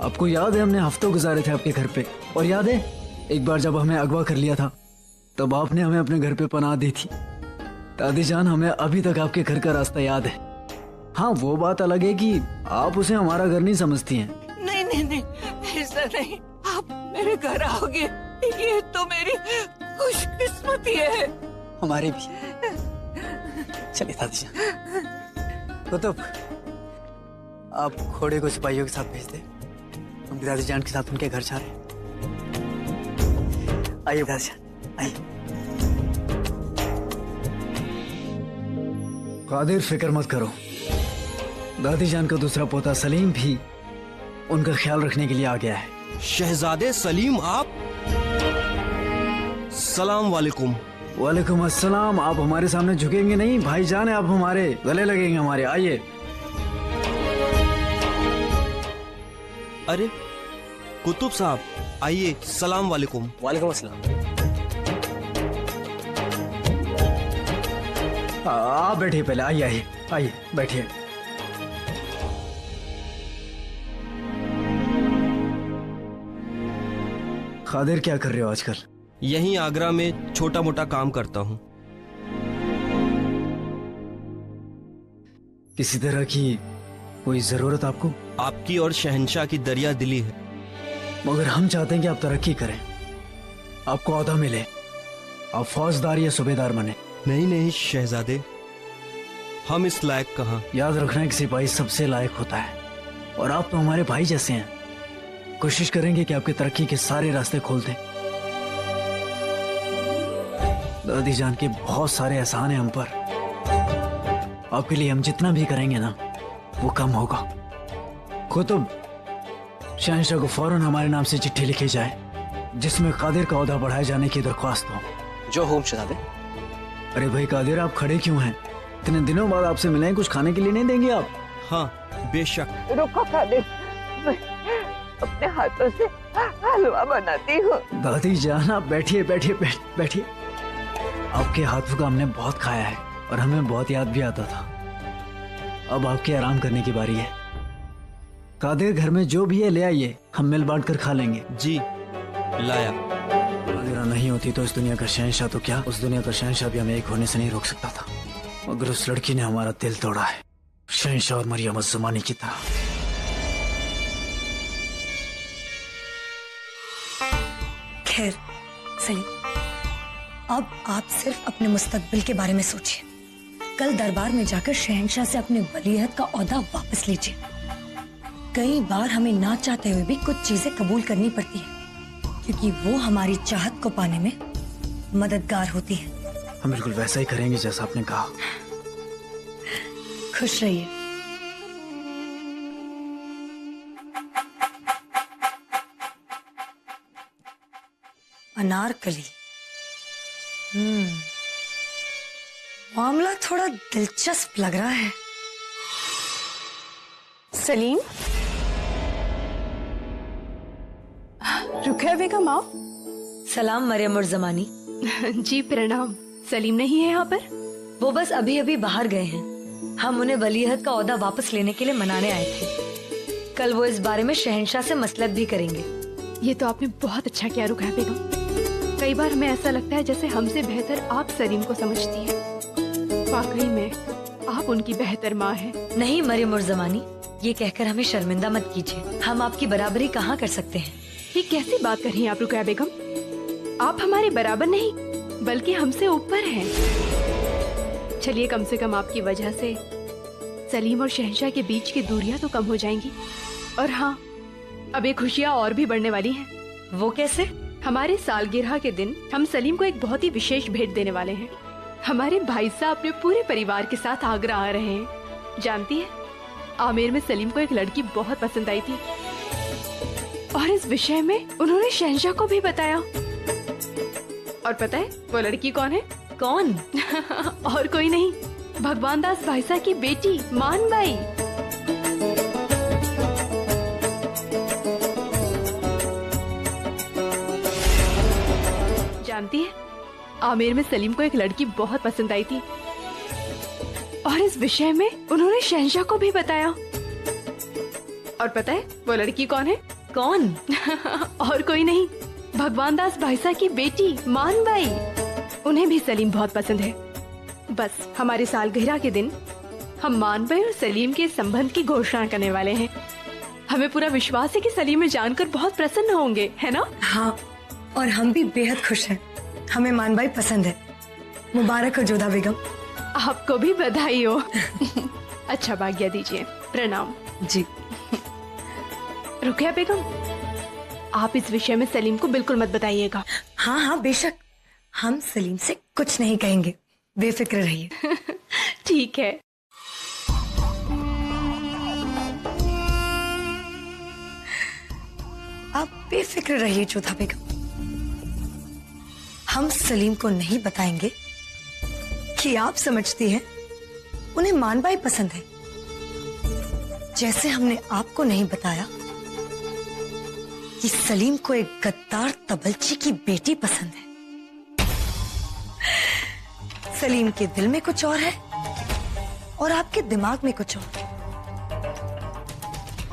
आपको याद है हमने हफ्तों गुजारे थे आपके घर पे, और याद है एक बार जब हमें अगवा कर लिया था तब आपने हमें अपने घर पे पनाह दी थी। दादी जान, हमें अभी तक आपके घर का रास्ता याद है। हाँ, वो बात अलग है कि आप उसे हमारा घर नहीं समझती हैं। नहीं नहीं नहीं, ऐसा नहीं, आप मेरे घर आओगे ये तो मेरी खुशकिस्मती है। हमारे भी। चलिए दादी जान। कुतुब, आप घोड़े को सिपाहियों के साथ भेज दे, हम दादी जान के साथ उनके घर जा रहे हैं। आइए दादी जान, आइए। कादिर, फिक्र मत करो, दादी जान का दूसरा पोता सलीम भी उनका ख्याल रखने के लिए आ गया है। शहजादे सलीम, आप? सलाम वालेकुम। वालेकुम अस्सलाम। आप हमारे सामने झुकेंगे नहीं भाईजान, आप हमारे गले लगेंगे हमारे। आइए। अरे कुतुब साहब, आइए। सलाम वालेकुम। वालेकुम अस्सलाम। आप बैठिए पहले, आइए आइए आइए बैठिए। कादिर, क्या कर रहे हो आजकल? यहीं आगरा में छोटा मोटा काम करता हूँ। किसी तरह की कोई जरूरत आपको? आपकी और शहंशाह की दरिया दिली है। मगर हम चाहते हैं कि आप तरक्की करें, आपको ओहदा मिले, आप फौजदार या सूबेदार बने। नहीं नहीं शहजादे, हम इस लायक कहाँ। याद रखना, एक सिपाही सबसे लायक होता है, और आप तो हमारे भाई जैसे हैं। कोशिश करेंगे कि आपकी तरक्की के सारे रास्ते खोल दें। दादी जान के बहुत सारे एहसान हैं हम पर, आपके लिए हम जितना भी करेंगे ना वो कम होगा। कुतुब, शहंशाह को फौरन हमारे नाम से चिट्ठी लिखी जाए जिसमें कादिर का ओहदा बढ़ाए जाने की दरख्वास्त हो। जो हुक्म शहजादे। अरे भाई कादिर, आप खड़े क्यों हैं? इतने दिनों बाद आपसे मिले हैं, कुछ खाने के लिए नहीं देंगे आप? हाँ बेशक। रुको कादिर, मैं अपने हाथों से हलवा बनाती हूँ। दादी जान, आप बैठिए बैठिए बैठिए। आपके हाथों का हमने बहुत खाया है और हमें बहुत याद भी आता था। अब आपके आराम करने की बारी है। कादिर, घर में जो भी है ले आइए, हम मिल बांट कर खा लेंगे। जी लाया। कादिरा नहीं होती तो इस दुनिया का शहंशाह तो क्या, उस दुनिया का शहंशाह भी हमें एक होने से नहीं रोक सकता था, मगर उस लड़की ने हमारा दिल तोड़ा है, शहंशाह और मरियम उज़्ज़मानी की तरह। खैर सलीम, अब आप सिर्फ अपने मुस्तकबिल के बारे में सोचिए। कल दरबार में जाकर शहंशाह से अपने वलीअहद का ओहदा वापस लीजिए। कई बार हमें ना चाहते हुए भी कुछ चीजें कबूल करनी पड़ती है, क्योंकि वो हमारी चाहत को पाने में मददगार होती है। हम बिल्कुल वैसा ही करेंगे जैसा आपने कहा। खुश रहिए। अनारकली, मामला थोड़ा दिलचस्प लग रहा है। सलीम, रुकिया बेगम आओ। सलाम मरियम उज़्ज़मानी। जी प्रणाम। सलीम नहीं है यहाँ पर? वो बस अभी अभी बाहर गए हैं। हम उन्हें वलीअहद का ओहदा वापस लेने के लिए मनाने आए थे। कल वो इस बारे में शहंशाह से मसलत भी करेंगे। ये तो आपने बहुत अच्छा किया रुकया बेगम। कई बार हमें ऐसा लगता है जैसे हमसे बेहतर आप सलीम को समझती हैं। वाकई में आप उनकी बेहतर माँ हैं। नहीं मरियम उज़्ज़मानी, ये कहकर हमें शर्मिंदा मत कीजिए। हम आपकी बराबरी कहाँ कर सकते हैं? ये कैसी बात कर रही हैं आप रुकया बेगम? आप हमारे बराबर नहीं बल्कि हमसे ऊपर हैं। चलिए, कम से कम आपकी वजह से सलीम और शहंशाह के बीच की दूरियां तो कम हो जाएंगी। और हाँ, अब ये खुशियाँ और भी बढ़ने वाली हैं। वो कैसे? हमारे सालगिरह के दिन हम सलीम को एक बहुत ही विशेष भेंट देने वाले हैं। हमारे भाई साहब अपने पूरे परिवार के साथ आगरा आ रहे हैं। जानती है, आमेर में सलीम को एक लड़की बहुत पसंद आई थी और इस विषय में उन्होंने शहंशाह को भी बताया। और पता है वो लड़की कौन है? कौन? और कोई नहीं, भगवान दास भाई साहब की बेटी मान बाई। जानती है, आमेर में सलीम को एक लड़की बहुत पसंद आई थी और इस विषय में उन्होंने शहंशाह को भी बताया। और पता है वो लड़की कौन है? कौन? और कोई नहीं, भगवान दास भाईसा की बेटी मानबाई। उन्हें भी सलीम बहुत पसंद है। बस हमारे सालगिरह के दिन हम मानबाई और सलीम के संबंध की घोषणा करने वाले हैं। हमें पूरा विश्वास है कि सलीम जानकर बहुत प्रसन्न होंगे, है ना? हाँ, और हम भी बेहद खुश हैं। हमें मानबाई पसंद है। मुबारक हो जोधा बेगम। आपको भी बधाई हो। अच्छा भाग्य दीजिए। प्रणाम जी। रुकिया बेगम, आप इस विषय में सलीम को बिल्कुल मत बताइएगा। हाँ हाँ बेशक, हम सलीम से कुछ नहीं कहेंगे, बेफिक्र रहिए। ठीक है। आप बेफिक्र रहिए जोधा बेगम। हम सलीम को नहीं बताएंगे कि आप समझती हैं उन्हें मानबाई पसंद है, जैसे हमने आपको नहीं बताया कि सलीम को एक गद्दार तबलची की बेटी पसंद है। सलीम के दिल में कुछ और है और आपके दिमाग में कुछ और।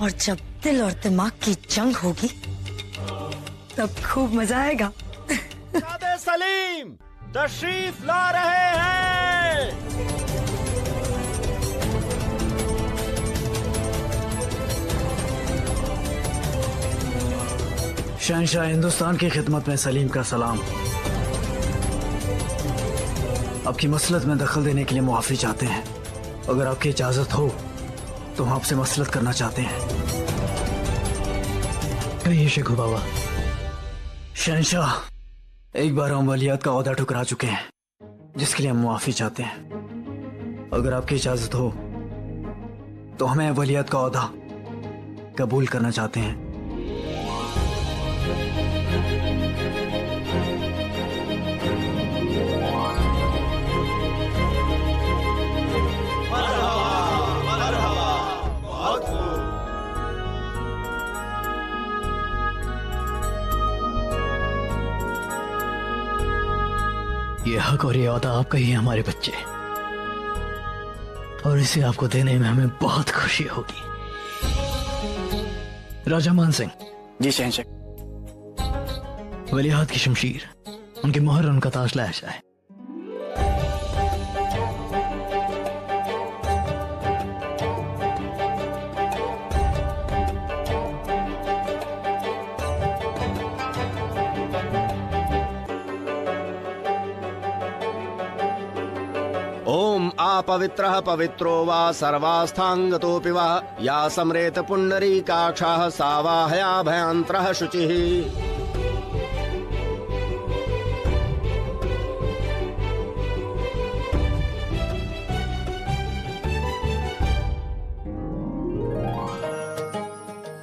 और जब दिल और दिमाग की जंग होगी तब खूब मजा आएगा। सलीम तशरीफ ला रहे हैं। शहंशाह हिंदुस्तान की खिदमत में सलीम का सलाम। आपकी मसलत में दखल देने के लिए मुआफी चाहते हैं। अगर आपकी इजाजत हो तो हम आपसे मसलत करना चाहते हैं। कहिए शेखू बाबा। शहंशाह, एक बार हम वलियात का ओहदा ठुकरा चुके हैं, जिसके लिए हम मुआफी चाहते हैं। अगर आपकी इजाजत हो तो हमें वलियात का ओहदा कबूल करना चाहते हैं। ये हक और ये वादा आपका ही है हमारे बच्चे, और इसे आपको देने में हमें बहुत खुशी होगी। राजा मान सिंह। जी शहंशाह। वलियात की शमशीर, उनकी मोहर, उनका ताज लाया जाए। ओम अपवित्रः पवित्रो वा सर्वास्थांगतोऽपि वा या सम्रेत पुंडरीकाक्षः सा वा हयाभयंत्रः शुचिः।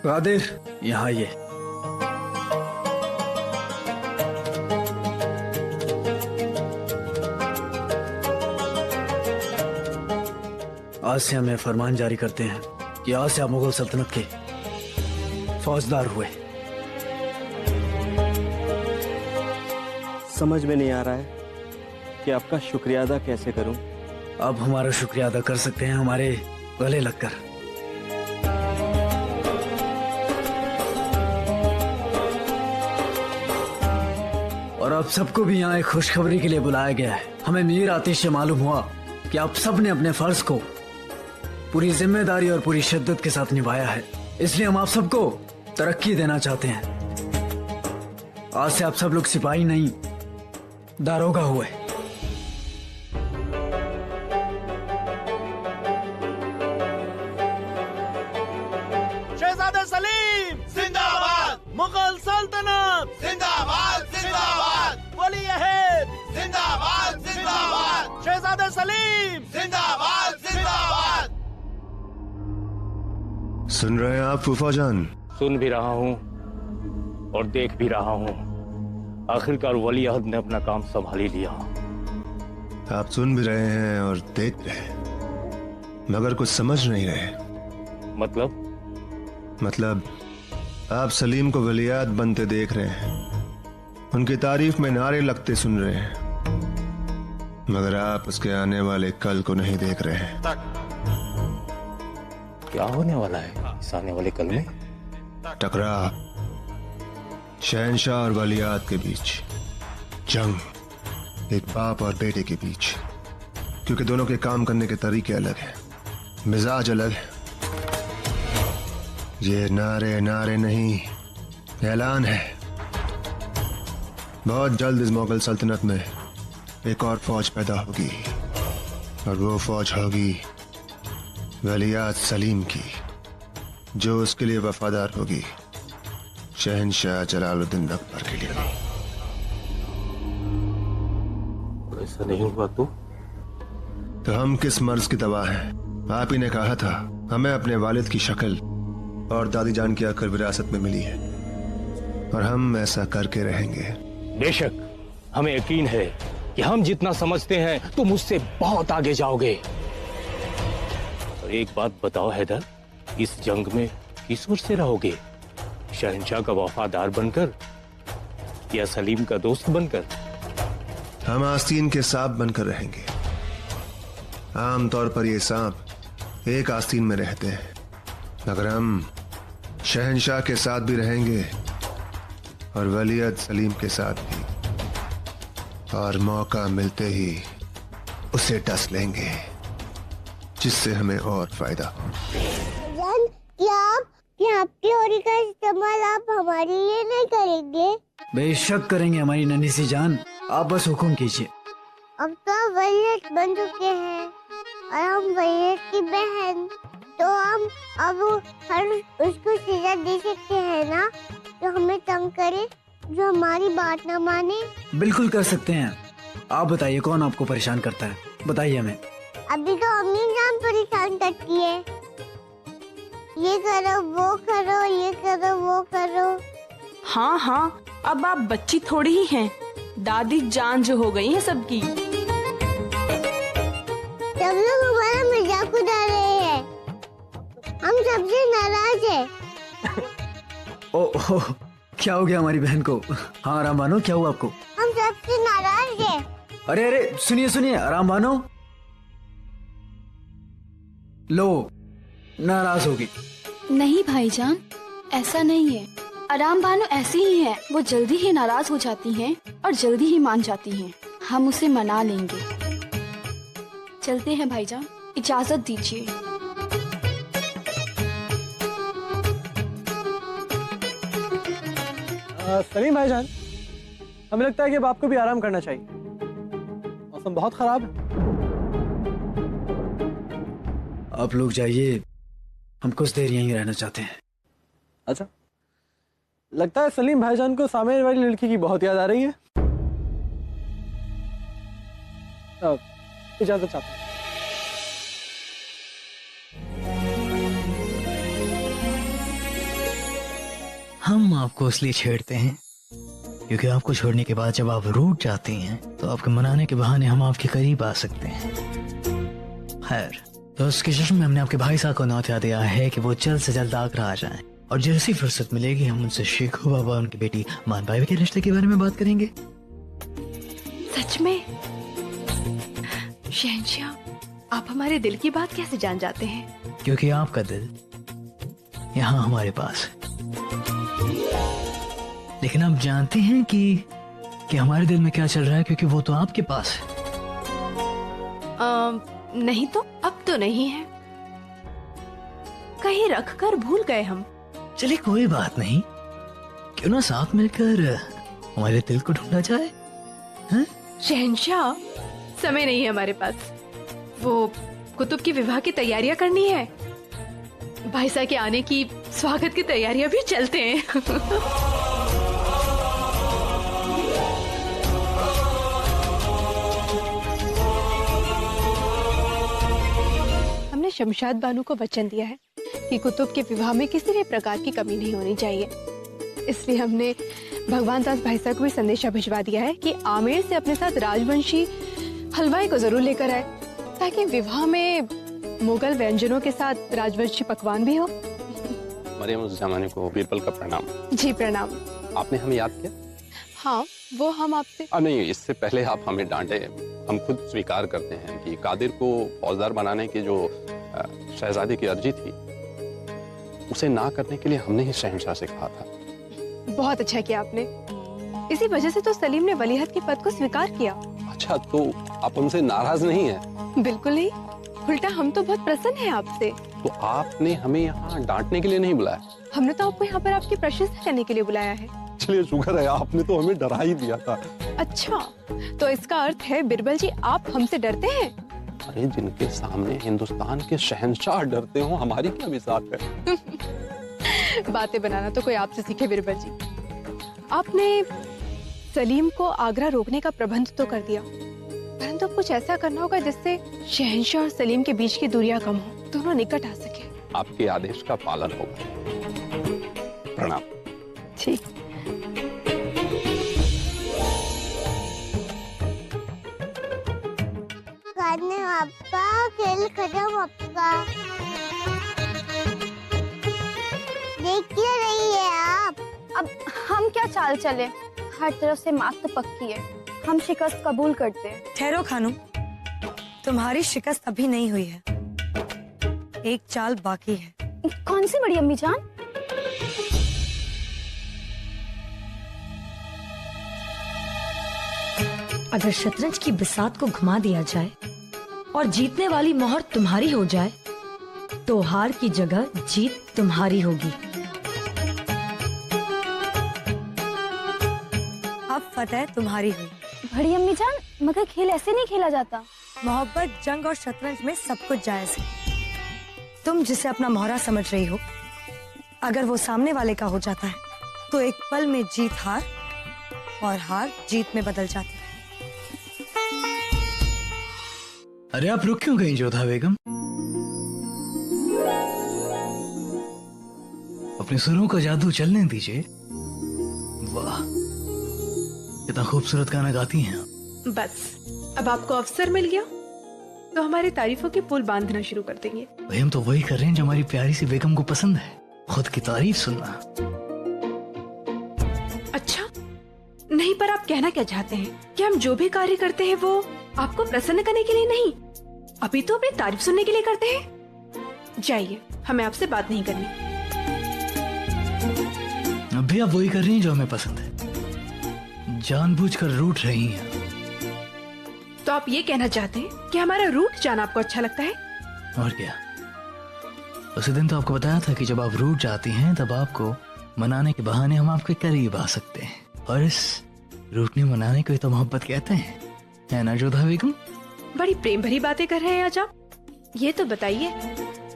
कादिर, यहाँ ये आज से हमें फरमान जारी करते हैं कि आज से आप मुगल सल्तनत के फौजदार हुए। समझ में नहीं आ रहा है कि आपका शुक्रिया अदा कैसे करूं। आप हमारा शुक्रिया अदा कर सकते हैं हमारे गले लगकर। और आप सबको भी यहाँ एक खुशखबरी के लिए बुलाया गया है। हमें मीर आतिश से मालूम हुआ कि आप सब ने अपने फर्ज को पूरी जिम्मेदारी और पूरी शिद्दत के साथ निभाया है, इसलिए हम आप सबको तरक्की देना चाहते हैं। आज से आप सब लोग सिपाही नहीं, दारोगा हुए। शहजादे सलीम जिंदाबाद, मुगल सल्तनत जिंदाबाद जिंदाबाद, वली अहद जिंदाबाद जिंदाबाद, शहजादे सलीम जिंदाबाद जिंदाबाद। सुन रहे हैं आप फूफा जान? सुन भी रहा हूँ और देख भी रहा हूँ। आखिरकार वली अहद ने अपना काम संभाल ही लिया। आप सुन भी रहे हैं और देख रहे हैं, मगर कुछ समझ नहीं रहे। मतलब आप सलीम को वलियात बनते देख रहे हैं, उनकी तारीफ में नारे लगते सुन रहे हैं, मगर आप उसके आने वाले कल को नहीं देख रहे हैं। क्या होने वाला है इस आने वाले कल में? टकराव, शहंशाह और वलियात के बीच जंग, एक बाप और बेटे के बीच, क्योंकि दोनों के काम करने के तरीके अलग हैं, मिजाज अलग है। ये नारे नारे नहीं, ऐलान है। बहुत जल्द इस मुगल सल्तनत में एक और फौज पैदा होगी, और वो फौज होगी वलियात सलीम की, जो उसके लिए वफादार होगी शहंशाह जलालुद्दीन अकबर के लिए। ऐसा नहीं हुआ तो हम किस मर्ज की दवा हैं? आप ही ने कहा था हमें अपने वालिद की शक्ल और दादी जान की अकल विरासत में मिली है, और हम ऐसा करके रहेंगे। बेशक हमें यकीन है कि हम जितना समझते हैं तुम उससे बहुत आगे जाओगे। और एक बात बताओ हैदर, इस जंग में किस ओर से रहोगे? शहंशाह का वफादार बनकर या सलीम का दोस्त बनकर? हम आस्तीन के सांप बनकर रहेंगे। आमतौर पर ये सांप एक आस्तीन में रहते हैं, मगर हम शहंशाह के साथ भी रहेंगे और वलियत सलीम के साथ भी, और मौका मिलते ही उसे डस लेंगे, जिससे हमें और फायदा हो। क्या आपकी होरी का इस्तेमाल आप हमारे लिए नहीं करेंगे? बेशक करेंगे हमारी नन्ही सी जान, आप बस हुक्म कीजिए। अब तो आप वलियत बन चुके हैं और हम वलियत की बहन, तो हम अब हर उसको सजा दे सकते हैं ना, जो हमें तंग करे, जो हमारी बात ना माने। बिल्कुल कर सकते हैं। आप बताइए कौन आपको परेशान करता है, बताइए हमें। अभी तो अम्मी जान परेशान करती है, ये करो वो करो, ये करो वो करो। हाँ हाँ, अब आप बच्ची थोड़ी ही हैं, दादी जान जो हो गई है सबकी। सब लोग हमारा मजाक उड़ा रहे हैं, हम सबसे नाराज हैं। ओह, क्या हो गया हमारी बहन को? हाँ आराम मानो, क्या हुआ आपको? हम सबसे नाराज हैं। अरे अरे सुनिए सुनिए, आराम मानो। लो, नाराज होगी। नहीं भाईजान, ऐसा नहीं है। आराम बानो ऐसी ही है, वो जल्दी ही नाराज हो जाती हैं और जल्दी ही मान जाती हैं। हम उसे मना लेंगे। चलते हैं भाईजान, इजाजत दीजिए। सलीम भाईजान, हमें लगता है कि अब आपको भी आराम करना चाहिए, मौसम बहुत खराब है। आप लोग जाइए, हम कुछ देर यहीं रहना चाहते हैं। अच्छा, लगता है सलीम भाईजान को सामने वाली लड़की की बहुत याद आ रही है। इजाजत चाहते हैं। हम आपको इसलिए छेड़ते हैं क्योंकि आपको छोड़ने के बाद जब आप रूठ जाती हैं तो आपके मनाने के बहाने हम आपके करीब आ सकते हैं। खैर, तो उसके जश्न में हमने आपके भाई साहब को न्योता दिया है कि वो जल्द से जल्द आगरा आ जाएं, और जैसी फुर्सत मिलेगी हम उनसे शेखू बाबा और उनकी बेटी मान भाई के रिश्ते के बारे में बात करेंगे। सच में? शहंशाह, आप हमारे दिल की बात कैसे जान जाते हैं? क्योंकि आपका दिल यहाँ हमारे पास है। लेकिन आप जानते हैं कि हमारे दिल में क्या चल रहा है, क्योंकि वो तो आपके पास है। नहीं तो अब तो नहीं है, कहीं रख कर भूल गए हम। चलिए कोई बात नहीं, क्यों ना साथ मिलकर हमारे दिल को ढूंढा जाए। हैं? शहंशाह, समय नहीं है हमारे पास। वो कुतुब की विवाह की तैयारियां करनी है, भाई साहब के आने की स्वागत की तैयारियां भी चलते हैं। हमने शमशाद बानू को वचन दिया है कि कुतुब के विवाह में किसी भी प्रकार की कमी नहीं होनी चाहिए। इसलिए हमने भगवान दास भाई साहब को भी संदेशा भिजवा दिया है कि आमेर से अपने साथ राजवंशी हलवाई को जरूर लेकर आए, ताकि विवाह में मुगल व्यंजनों के साथ राजवंशी पकवान भी हो। मरियम उस जमाने को बीरबल का प्रणाम। जी प्रणाम। आपने हमें याद किया? हाँ, वो हम आपसे नहीं, इससे पहले आप हमें डांटे। हम खुद स्वीकार करते हैं कि कादिर को फौजदार बनाने की जो शहजादी की अर्जी थी उसे ना करने के लिए हमने ही शहंशाह से कहा था। बहुत अच्छा किया आपने। इसी वजह से तो सलीम ने वलीअहद के पद को स्वीकार किया। अच्छा, तो आप उनसे नाराज नहीं है? बिल्कुल नहीं, उल्टा हम तो बहुत प्रसन्न हैं आपसे। तो आपने हमें यहाँ डांटने के लिए नहीं बुलाया? हमने तो आपको यहाँ पर आपकी प्रशंसा करने के लिए बुलाया है। चलिए, शुक्र है, आपने तो हमें डरा ही दिया था। अच्छा, तो इसका अर्थ है बिरबल जी आप हमसे डरते हैं? अरे, जिनके सामने हिंदुस्तान के शहंशाह डरते हो, हमारी क्या मिजाज है। बातें बनाना तो कोई आपसे सीखे बिरबल जी। आपने सलीम को आगरा रोकने का प्रबंध तो कर दिया, परंतु कुछ ऐसा करना होगा जिससे शहंशाह और सलीम के बीच की दूरियां कम हो, दोनों निकट आ सके। आपके आदेश का पालन होगा। प्रणाम। ठीक। अप्पा, खेल खत्म अप्पा। देख क्यों रही है आप? अब हम क्या चाल चले, हर तरफ से मात तो पक्की है, हम शिकस्त कबूल करते हैं। ठहरो खानू, तुम्हारी शिकस्त अभी नहीं हुई है, एक चाल बाकी है। कौन सी बड़ी अम्मी जान? अगर शतरंज की बिसात को घुमा दिया जाए और जीतने वाली मोहर तुम्हारी हो जाए तो हार की जगह जीत तुम्हारी होगी। अब फतेह तुम्हारी हुई। बड़ी अम्मी जान, मगर खेल ऐसे नहीं खेला जाता। मोहब्बत, जंग और शतरंज में सब कुछ जायज है। तुम जिसे अपना मोहरा समझ रही हो, अगर वो सामने वाले का हो जाता है तो एक पल में जीत हार और हार जीत में बदल जाती है। अरे आप रुक क्यों गई जोधा बेगम? अपने सुरों का जादू चलने दीजिए। वाह, कितना खूबसूरत गाना गाती हैं आप। बस अब आपको अवसर मिल गया तो हमारी तारीफों के पुल बांधना शुरू कर देंगे। भाई हम तो वही कर रहे हैं जो हमारी प्यारी सी बेगम को पसंद है, खुद की तारीफ सुनना। अच्छा, नहीं, पर आप कहना क्या चाहते हैं कि हम जो भी कार्य करते हैं वो आपको प्रसन्न करने के लिए नहीं, अभी तो अपनी तारीफ सुनने के लिए करते हैं। जाइए, हमें आपसे बात नहीं करनी। अब भी आप वही कर रही हैं जो हमें पसंद है, जानबूझकर रूठ रही हैं। तो आप ये कहना चाहते हैं कि हमारा रूठ जाना आपको अच्छा लगता है? और क्या, उसी दिन तो आपको बताया था कि जब आप रूठ जाती हैं तब आपको मनाने के बहाने हम आपके करीब आ सकते हैं, और इस रूठने मनाने को ही तो मोहब्बत कहते हैं, है ना जोधा बेगम? बड़ी प्रेम भरी बातें कर रहे हैं आज आप। ये तो बताइए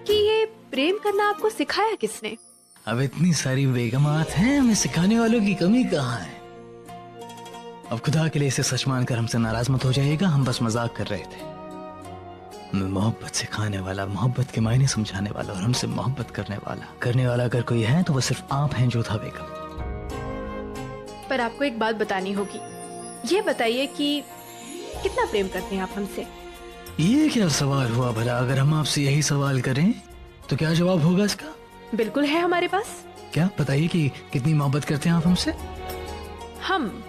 कि ये प्रेम करना आपको सिखाया किसने? अब इतनी सारी बेगमात हैं, हमें सिखाने वालों की कमी कहाँ है? अब खुदा के लिए इसे सच मानकर हमसे नाराज मत हो जाइएगा, हम बस मजाक कर रहे थे। हमें मोहब्बत सिखाने वाला, मोहब्बत के मायने समझाने वाला और हमसे मोहब्बत करने वाला अगर कोई है तो वो सिर्फ आप हैं जोधा बेगम। पर आपको एक बात बतानी होगी। ये बताइए कि कितना प्रेम करते हैं आप हमसे? ये क्या सवाल हुआ भला? अगर हम आपसे यही सवाल करें तो क्या जवाब होगा इसका? बिल्कुल है हमारे पास। क्या? बताइए कि कितनी मोहब्बत करते हैं आप हमसे? हम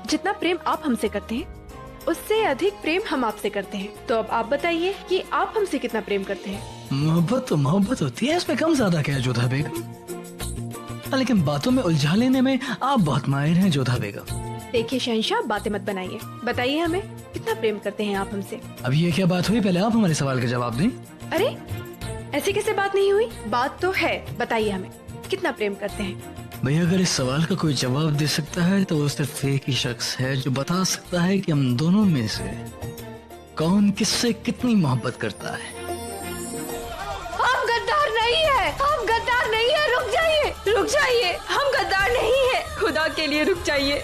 जितना प्रेम आप हमसे करते हैं उससे अधिक प्रेम हम आपसे करते हैं। तो अब आप बताइए कि आप हमसे कितना प्रेम करते हैं? मोहब्बत तो मोहब्बत होती है, इसमें कम ज्यादा क्या है जोधा बेगम? लेकिन बातों में उलझा लेने में आप बहुत माहिर हैं जोधा बेगम। देखिए शहंशाह, बातें मत बनाइए, बताइए हमें कितना प्रेम करते हैं आप हमसे? अब ये क्या बात हुई? पहले आप हमारे सवाल का जवाब दें। अरे ऐसे कैसे बात नहीं हुई? बात तो है, बताइए हमें कितना प्रेम करते हैं? भैया, अगर इस सवाल का कोई जवाब दे सकता है तो वो सिर्फ एक ही शख्स है जो बता सकता है कि हम दोनों में से कौन किससे कितनी मोहब्बत करता है। हम गद्दार नहीं है, हम गद्दार नहीं है। रुक जाइए, रुक जाइए, हम गद्दार नहीं है। खुदा के लिए रुक जाइए,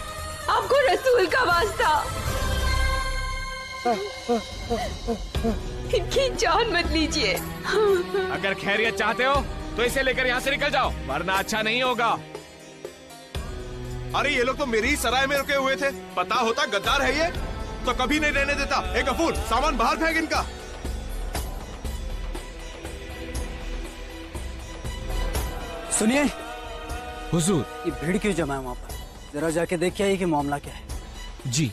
आपको रसूल का वास्ता। इनकी जान मत लीजिए। अगर खैरियत चाहते हो तो इसे लेकर यहाँ से निकल जाओ, वरना अच्छा नहीं होगा। अरे ये लोग तो मेरी ही सराय में रुके हुए थे, पता होता गद्दार है ये तो कभी नहीं रहने देता। एक गफूर, सामान बाहर फेंक इनका। सुनिए हुजूर, ये भीड़ क्यों जमा है वहाँ पर? जरा जाके देख के आइए कि मामला क्या है। जी।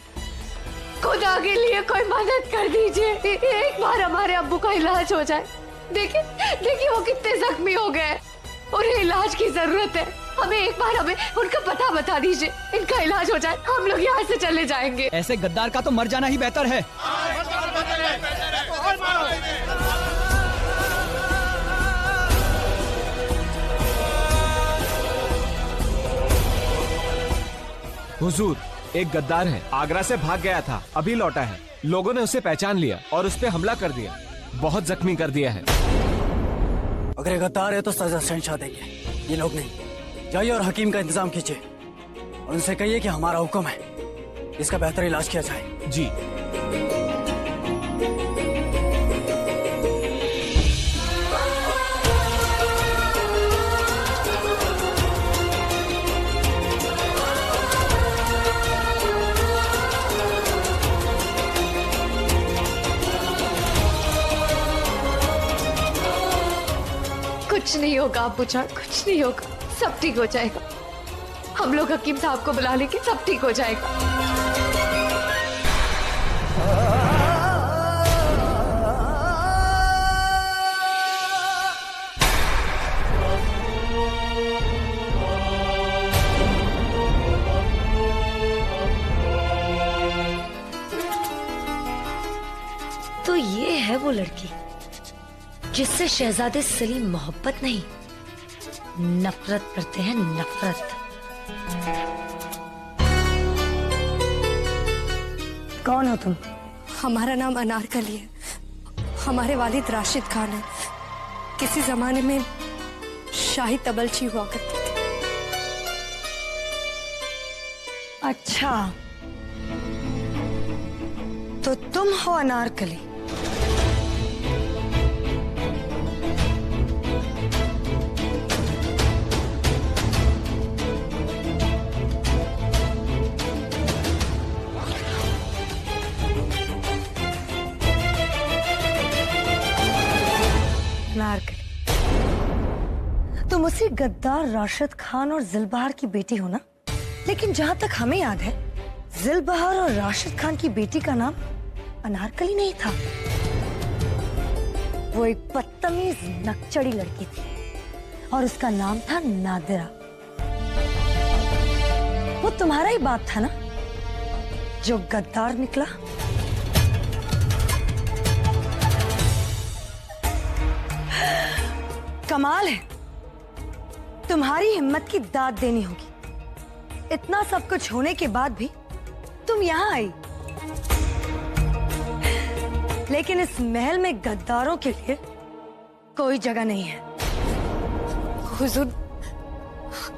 खुदा के लिए कोई मदद कर दीजिए, एक बार हमारे अब्बू का इलाज हो जाए। देखिए देखिए वो कितने जख्मी हो गए, उन्हें इलाज की जरूरत है। हमें एक बार हमें उनका पता बता दीजिए, इनका इलाज हो जाए, हम लोग यहाँ से चले जाएंगे। ऐसे गद्दार का तो मर जाना ही बेहतर है। हुजूर, एक गद्दार है, आगरा से भाग गया था, अभी लौटा है। लोगों ने उसे पहचान लिया और उस पे हमला कर दिया, बहुत जख्मी कर दिया है। अगर ये गद्दार है तो सजा शहंशाह देंगे, ये लोग नहीं। जाइए और हकीम का इंतजाम कीजिए और उनसे कहिए कि हमारा हुक्म है, इसका बेहतर इलाज किया जाए। जी। कुछ नहीं होगा अब्बू जान, कुछ नहीं होगा, सब ठीक हो जाएगा। हम लोग हकीम साहब को बुला लेंगे, सब ठीक हो जाएगा। तो ये है वो लड़की जिससे शहजादे सलीम मोहब्बत नहीं नफरत करते हैं, नफरत। कौन हो तुम? हमारा नाम अनारकली है, हमारे वालिद राशिद खान है, किसी जमाने में शाही तबलची हुआ करते थे। अच्छा, तो तुम हो अनारकली? तुम उसी गद्दार राशिद खान और जिलबहार की बेटी हो ना? लेकिन जहां तक हमें याद है, जिलबहार और राशिद खान की बेटी का नाम अनारकली नहीं था। वो एक बदतमीज नकचड़ी लड़की थी और उसका नाम था नादिरा। वो तुम्हारा ही बाप था ना जो गद्दार निकला? कमाल है, तुम्हारी हिम्मत की दाद देनी होगी। इतना सब कुछ होने के बाद भी तुम यहाँ आई, लेकिन इस महल में गद्दारों के लिए कोई जगह नहीं है। हुजूर,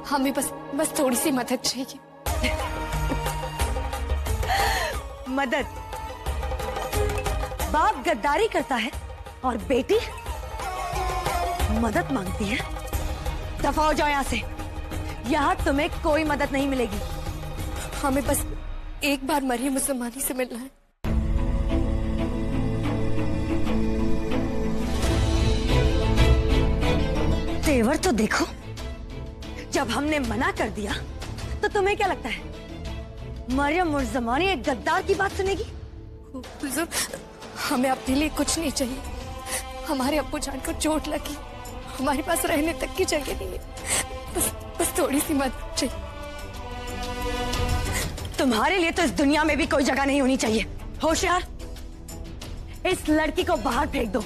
हमें बस थोड़ी सी मदद चाहिए। मदद? बाप गद्दारी करता है और बेटी मदद मांगती है? दफा हो जाओ यहाँ से, यहाँ तुम्हें कोई मदद नहीं मिलेगी। हमें बस एक बार मरियम उस्मानी से मिलना है। तेवर तो देखो, जब हमने मना कर दिया तो तुम्हें क्या लगता है मरियम उस्मानी एक गद्दार की बात सुनेगी? हुजूर, हमें अपने लिए कुछ नहीं चाहिए। हमारे अब्बू जान को चोट लगी, हमारे पास रहने तक की जगह नहीं है। बस थोड़ी सी मदद चाहिए। तुम्हारे लिए तो इस दुनिया में भी कोई जगह नहीं होनी चाहिए। होशियार, इस लड़की को बाहर फेंक दो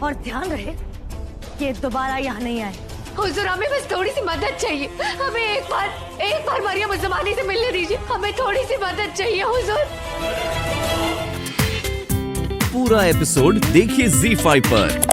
और ध्यान रहे कि दोबारा यहाँ नहीं आए। हुजूर, हमें बस थोड़ी सी मदद चाहिए। हमें एक बार मरियम उस्मानी से मिलने दीजिए। हमें थोड़ी सी मदद चाहिए हुजूर। पूरा एपिसोड देखिए ZEE5 पर।